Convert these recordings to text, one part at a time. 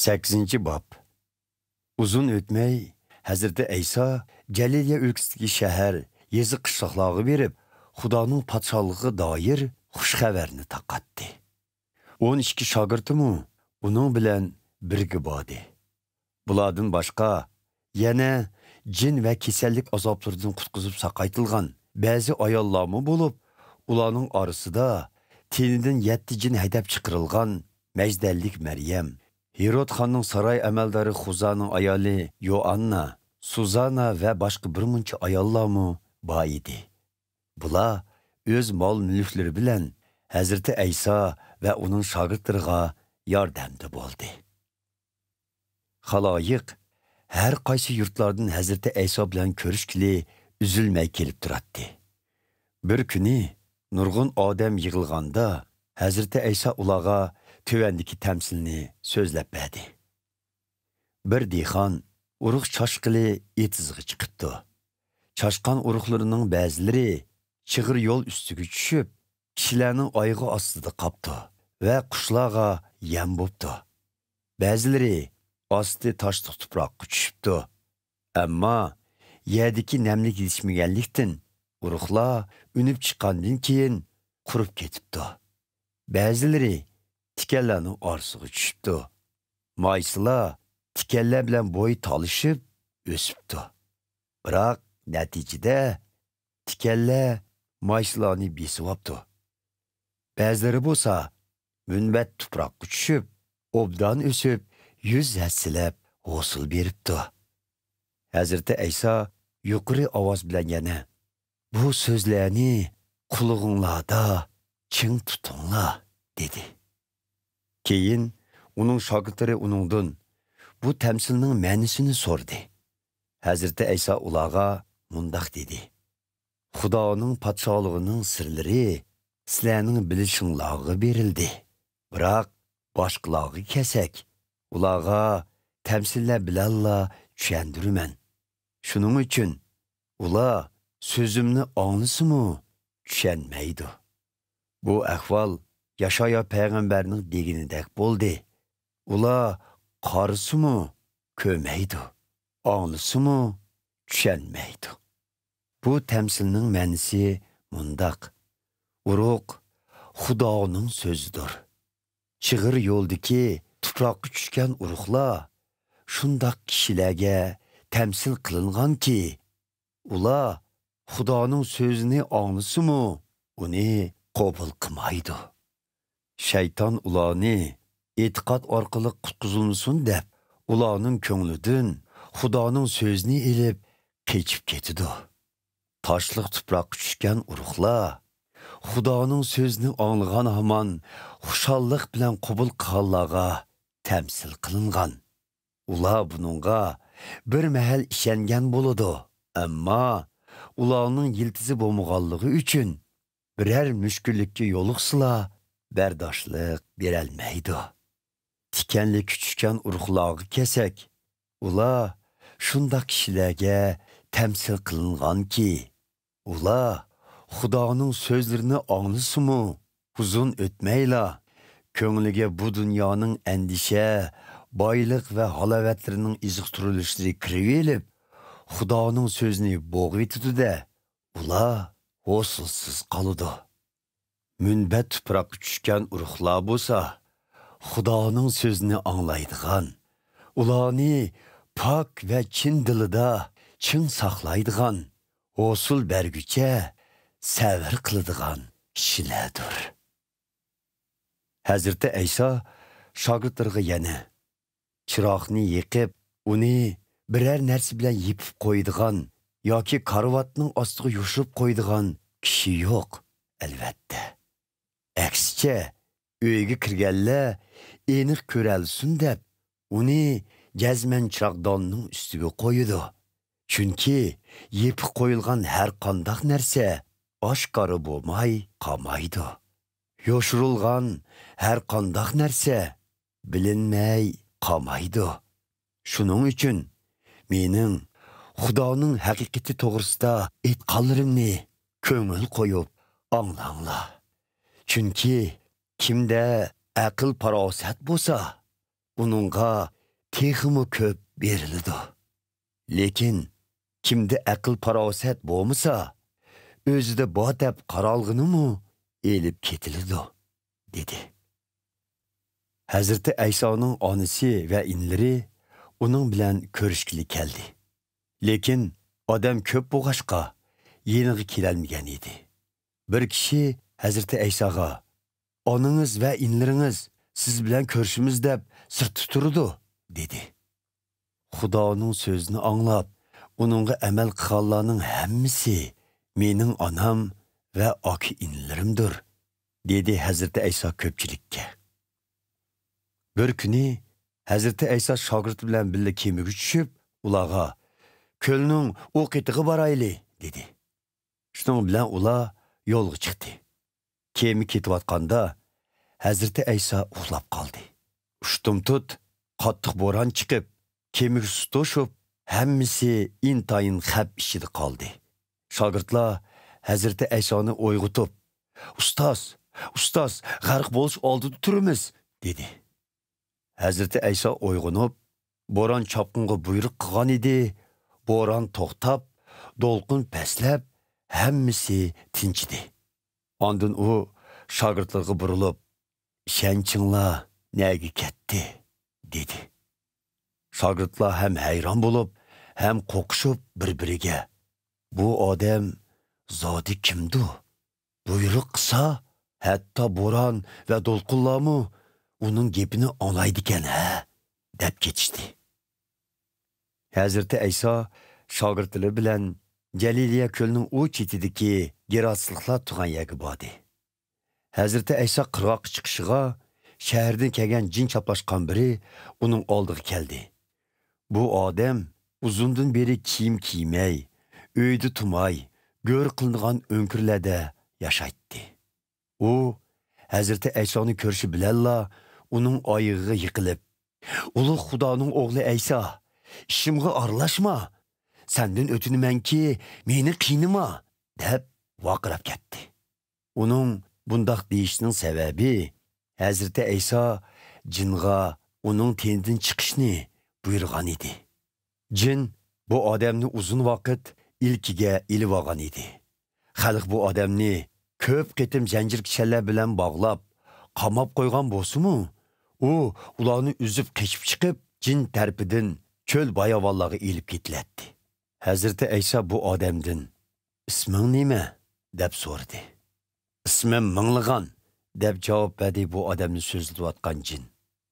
8. Bab. Uzun ötmey, Hazreti İsa Celiliye ülküsüdeki şehir, yezi qışlaqlığı verip, Xudanın patşalığı dair xuş xəbərini taqatdı. 12 şagirtimi onun bilen birgi badi. Buladın başqa, yana cin ve kesellik azaplardan qutquzub saqaytılgan bazı ayollamı bulup, ulanın arasıda tenidin 7 cin hədəb çıqırılgan Məcdəllik Məryəm, Herod xanның saray əməldarı Xuzanın ayali Yoanna, Suzana və başqa bir muncha ayollamı ba idi. Bula öz mal mülkleri bilen Hazreti İsa ve onun şagirdlariga yardımcı boldu. Xaloyiq her qaysi yurtlardan Hazreti İsa bilen körüşkili üzülmey kelip duratdı. Bir günü nurgun adam yığılganda Hazreti İsa ulağa tövendiki temsilini sözlep verdi. Bir dixan uruq çaşqılı etizgi çıkıptı. Çaşqan uruqlarının bazıları çığır yol üstüge düşüp, kişilerinin ayğı astıda kaptı ve kuşlağa yem boptu. Bazıları astı taşlık tupraqqa düşüptü. Ama yerdeki nemlik yetişmegenlikten uruqlar ünüp çıkandan keyin kurup ketipti. Bazıları tikellerinin arsıga düşüptü. Maysılar tikellər bilen boyu talışıp ösüptü. Bırak neticede tikellər maysılarını besivaptı. Bazıları bolsa münbət tupraqqa düşüp, obdan ösüp, yüz həssilep, hosul beripti. Hazreti İsa yuqori avaz bilen yana, bu sözlerini qulluğunlarda çın tutunla, dedi. Keyin onun şagirdleri onundan bu temsilinin mənisini sordu. Hazreti İsa ulağa mundaq dedi. Xudanın patşalığının sırları sizlərinin bilişinlağı verildi. Bırak başqılağı kesek. Ulağa temsiller bilalla düşendirmən. Şunun için ula sözümünü anlısı mı düşenmeydi. Bu əhval Yaşaya peygamberinin deginidek boldu. Ula qarısı mı kömeydi. Anlısı mı düşenmeydi. Bu temsilinin mənisi mundaq. Uruq Xudanın sözüdür. Çığır yoldaki tupraqqa düşkən uruqlar şundaq kişilərə temsil kılıngan ki, ula Xudanın sözünü anlısı mı onu qabul qılmaydı. Şeytan ulanı etiqad orqali qutquzulsun deb, ulanın köңlüdün Xudanın sözünü elib keçip ketidi. Taşlıq tupraqqa düşkən uruqlar Xudanın sözünü anlığan haman xuşallıq bilen qabul qılğanlarga temsil qılıngan. Ula bununğa bir məhəl işengen boludu. Amma ulanın yiltizi bolmağanlığı üçün birer müşküllikki yoluqsıla berdaşlıq berelmeydi. Tikenli küçükən uruqlağı kesek. Ula şunda kişilərə temsil qılıngan ki, ula Xudanın sözlerini anlısı mı? Uzun ötmeyla, köңlüge bu dünyanın endişe, baylık ve halavetlerinin iziqturuluşları kirivelip, Xudanın sözünü boğu etidi de, ula hosulsuz qalıdı. Münbət tupraq düşkən uruqlar bolsa, Xudanın sözünü anlaydıgan, ulanı pak ve çin dılıda çın saxlaydıgan, hosul bergüçe səvr qılıdıgan kişilərdir. Hazreti İsa şagirdlərə yana çıraqni yıqıb, onu birer nersi bilen yipib qoyduğan, yoki karvatının astığı yuşup qoyduğan kişi yok, elbette. Əksicə, öyge kirgəllər eniq körəlsin deb, onu gəzmən çıraqdanının üstüge qoyudu. Çünki yipib qoyulgan her qandaq nerse aşkarı bolmay qamaydı. Yoşurulgan her qandaq nerse bilinmey qamaydı. Şunun üçün mening Xudanın haqiqati to'g'risida aytqanlarimni ko'ngil qo'yib anlanglar. Çünki kimdə aql parosat bo'lsa, uningga texmi ko'p beriladi. Lekin kimda aql farosat bo'lmasa, o'zida bor deb qaralg'inimi elib ketiladi, dedi. Hazreti Aysoning onasi va inlari uning bilan ko'rishgili keldi. Lekin odam ko'p bo'lg'ashqa yeniga kelolmagan edi. Bir kishi Hazreti Aysoga, "Onangiz va inlaringiz siz bilan ko'rishimiz deb sirtib turdi", dedi. Xudoning so'zini anglab, uningga amal qilganlarning hammasi mening onam va aka inlarimdir, dedi Hazreti Ayso ko'pchilikka. Bir kuni Hazreti Ayso shogird bilan birga kemaga tushib, ularga "Ko'lning u qetig'i borayli", dedi. Shuning bilan ular yo'lga chiqdi. Kema ketayotganda Hazreti Ayso uxlab qoldi. Ushtum-tut qattiq bo'ron chiqib, kemaga suv to'shib, hammasi intayin xab ichida qoldi. Shogirdlar Hazreti Aysoni uyg'otib, "Ustoz, g'arq bo'lish oldida turimiz", dedi. Hazreti Ayso uyg'onib, bo'ron chopqinga buyruq qilgan edi. Bo'ron to'xtab, do'lqin pastlab, hammasi tinchidi. Ondan u shogirdlarga burilib, "Ishonchinglar nega ketdi?" dedi. Shogirdlar ham hayron bo'lib, ham qo'qishib bir-biriga, "Bu odam zodi kimdi? Buyruq qilsa, hatto bo'ron va do'lqinlarmi uning gapini anglaydi ekan, ha?" deb ketishdi. Hazreti Ayso shogirdlari bilan Jaliliya ko'lining u chetidagi gerasliklar turgan yerga bordi. Hazreti Ayso qirg'oqqa chiqishiga shahardan kelgan jin chaplashgan biri uning oldiga keldi. Bu odam uzundan beri kiyim kiymay, uyda tumay, go'r qilingan o'nkirlarda yashaydi. U Hazreti Aysoni ko'rishi bilanla uning oyog'iga yiqilib, "Ulug' Xudoning o'g'li Ayso, ishimga aralashma. Sendan o'tinamanki, meni qiynama", deb vaqirab ketdi. Uning bundoq deyishning sababi Hazreti Ayso jinga uning tenidan chiqishni buyurgan edi. Jin bu odamni uzun vaqt ilkiga ilib olgan edi. Xalq bu odamni ko'p qitim zanjir kishanlar bilan bog'lab, qamab qo'ygan bo'lsa-mu, u ularni uzib qechib chiqib, jin tarpidan cho'l bayovonlarga ilib ketiladi. Hazreti Ayso bu odamdan, "Isming nima?" deb so'radi. "Ismim Minglig'an", deb javob berdi bu odamni so'zlayotgan jin.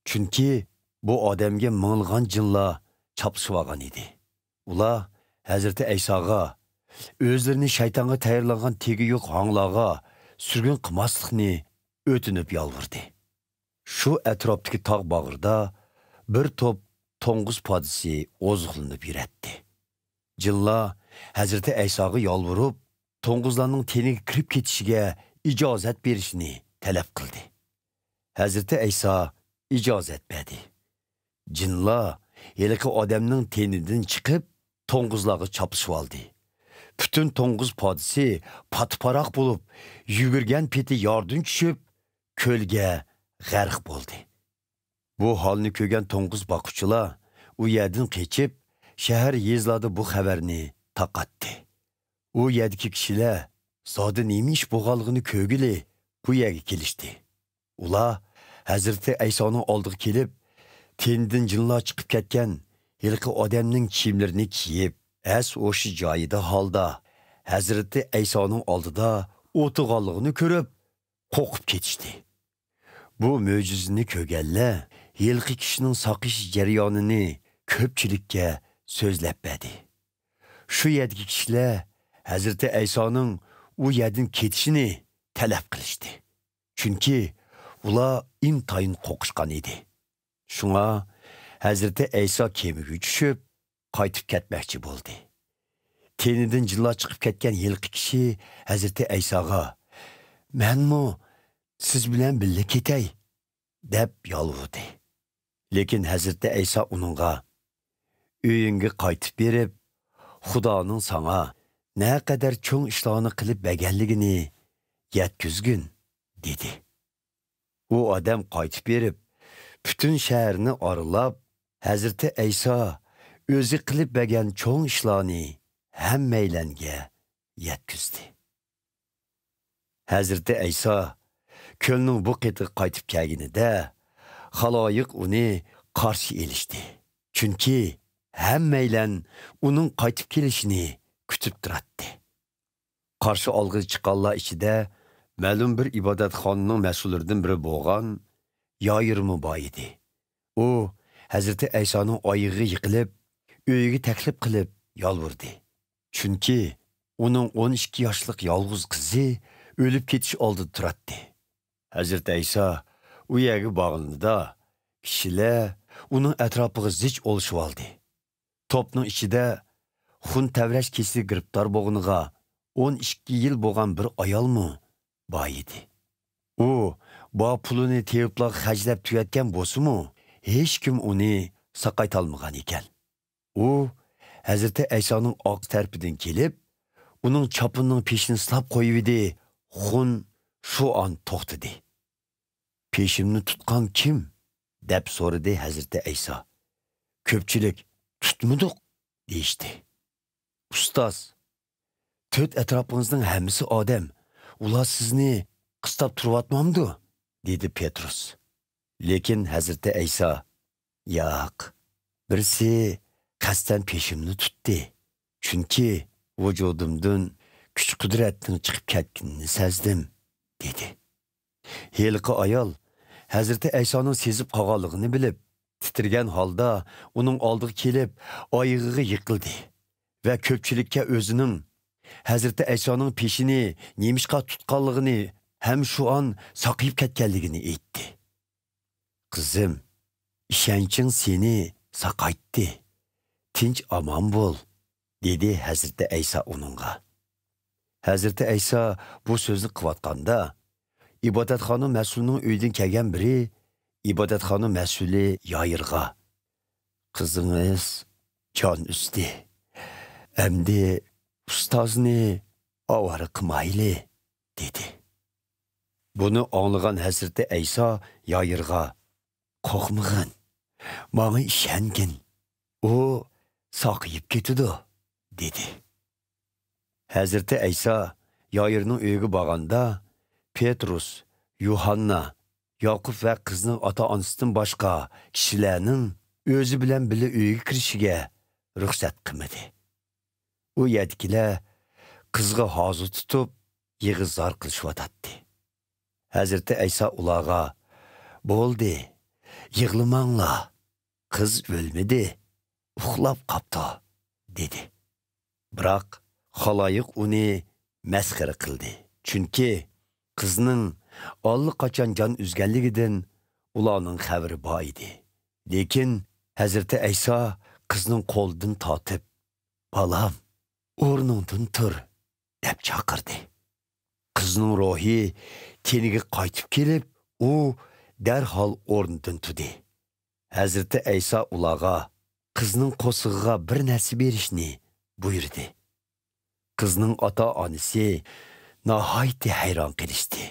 Chunki bu odamga minglig'an jinlar chopishib olgan edi. Ular Hazreti Aysoga o'zlarini shaytonga tayyorlangan tegi yo'q hanglarga surgun qilmaslikni o'tinib yolvirdi. Shu atrofdagi tog' bag'rida bir to'p to'ng'iz podisi oziqlanib yuradi. Jinlar Hazreti Aysoga yolvirib, to'ng'izlarning teniga kirib ketishiga ijozat berishni talab qildi. Hazreti Ayso ijozat berdi. Jinlar yelki odamning tenidan chiqib, to'ng'izlarga chopishib oldi. Bütün to'ng'iz podisi patparoq bo'lib, yugurgan peti yordan tushib, ko'lga g'arq bo'ldi. Bu holni ko'rgan to'ng'iz boquvchilar u yerdan qechib, shahar yezlarda bu xabarni taqatdi. U yerdagi kishilar zodi nima ish bo'lganligini ko'rgili bu yerga kelishdi. Ular Hazreti Aysoning oldiga kelib, tenidan jinlar chiqib ketgan yilqi odamning kiyimlarini kiyib, as o'sha joyida holda Hazreti Aysoning oldida o'tirganligini ko'rib, qo'rqib ketishdi. Bu mo'jizani ko'rganlar yilqi kishining soqish jarayonini ko'pchilikka so'zlab berdi. Shu yerdagi kishilar Hazreti Aysoning u yerdan ketishini talab qilishdi. Chunki ular intayin qo'rqishgan edi. Shunga Hazreti Ayso kemaga tushib, qaytib ketmoqchi bo'ldi. Tenidan jinlar chiqib ketgan yilqi kishi Hazreti Aysoga, "Menmi siz bilan birga ketay", deb yolvurdi. Lekin Hazreti Ayso uningga, "Uyingga qaytib berib, Xudoning sana ne kadar cho'ng ishlarni qilib berganligini yetkizgin", dedi. U odam qaytib berib, bütün shaharni oralab, Hazreti İsa o'zi qilib bergan cho'ng ishlarni hammaylanga yetkizdi. Hazreti İsa ko'lning bu qeti qaytib kelganida xaloyiq uni qarshi elishdi. Chunki hammaylan uning qaytib kelishini kutib turardi. Qarshi olg'i chiqqanlar ichida ma'lum bir ibodatxonaning mas'ullaridan biri bo'lgan Yoyirmi bor edi. U Hazreti İsa'nın oyig'iga yiqilib, uyiga taklif qilib yolvurdi. Chunki uning 12 yoshlik yolg'iz qizi o'lib ketish oldida turardi. Hazreti İsa u yerga borganida kishilar uning atrofiga zich olishib oldi. Topning ichida xun tavrash kesili giribdor bo'lganiga 12 yil bo'lgan bir ayolmi bor edi. U bu pulini teviblar xajlab tugatgan bo'lsa-mu, hech kim uni saqaytolmagan ekan. U Hazreti İsa'nın oq tarpidan kelib, uning chopinining peshini silab qo'yibdi. Xun shu an to'xtadi. Peshimni tutgan kim? deb so'radi Hazreti İsa. Ko'pchilik tutmadik deyishdi. Ustoz, to'rt atrofingizning hammasi odam. Ular sizni qistab turayotmamdi? dedi Petrus. Lekin Hazreti İsa, yo'q, birsi qasddan peshimni tutdi. Chunki vujudimdan kuch-qudratning chiqib ketganini sezdim, dedi. Heliqi ayol Hazreti İsa'nın sezib qolganligini bilib, titirgan holda uning oldiga kelib, oyig'iga yiqildi va ko'pchilikka o'zining Hazreti İsa'nın peshini nemishqa tutganligini ham shu an saqayib ketganligini aytdi. Qizim, ishonching seni saqaytdi. Tinch amon bo'l, dedi Hazreti İsa uningga. Hazreti İsa bu so'zni qilayotganda, ibodatxona mas'ulining uyidan kelgan biri ibodatxona mas'uli Yoyirga, qizingiz jon usti. Endi ustozni ovora qilmayli, dedi. Buni anglagan Hazreti İsa Yoyirga, qo'rqmag'in, menga ishongin, u saqayib ketadi, dedi. Hazreti İsa Yoyirning uyiga borganda Petrus, Yuhanna, Yoqub va qizning ota-onasidan boshqa kishilarning o'zi bilan birga uyiga kirishiga ruxsat qilmadi. U yerdagilar qizga hozir tutib, yig'izlar qilishyotdi. Hazreti İsa ularga, "Bo'ldi, yig'lamanglar. Qiz o'lmadi, uxlab qopti", dedi. Biroq xaloyiq uni masxara qildi. Chunki qizning allaqachon jon uzganligidan ularning xabari bor edi. Lekin Hazreti İsa qizning qo'lidan tortib, "Balam, o'rningdan tur", deb chaqirdi. Qizning ruhi teniga qaytib kelib, u darhol o'rnidan turdi. Hazreti İsa ularga qizning qo'sig'iga bir narsa berishni buyurdi. Qizning ota-onasi nihoyatda hayron qilishdi.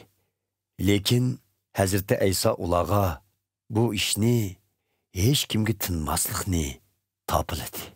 Lekin Hazreti İsa ularga bu ishni hech kimga tinmaslikni topiladi.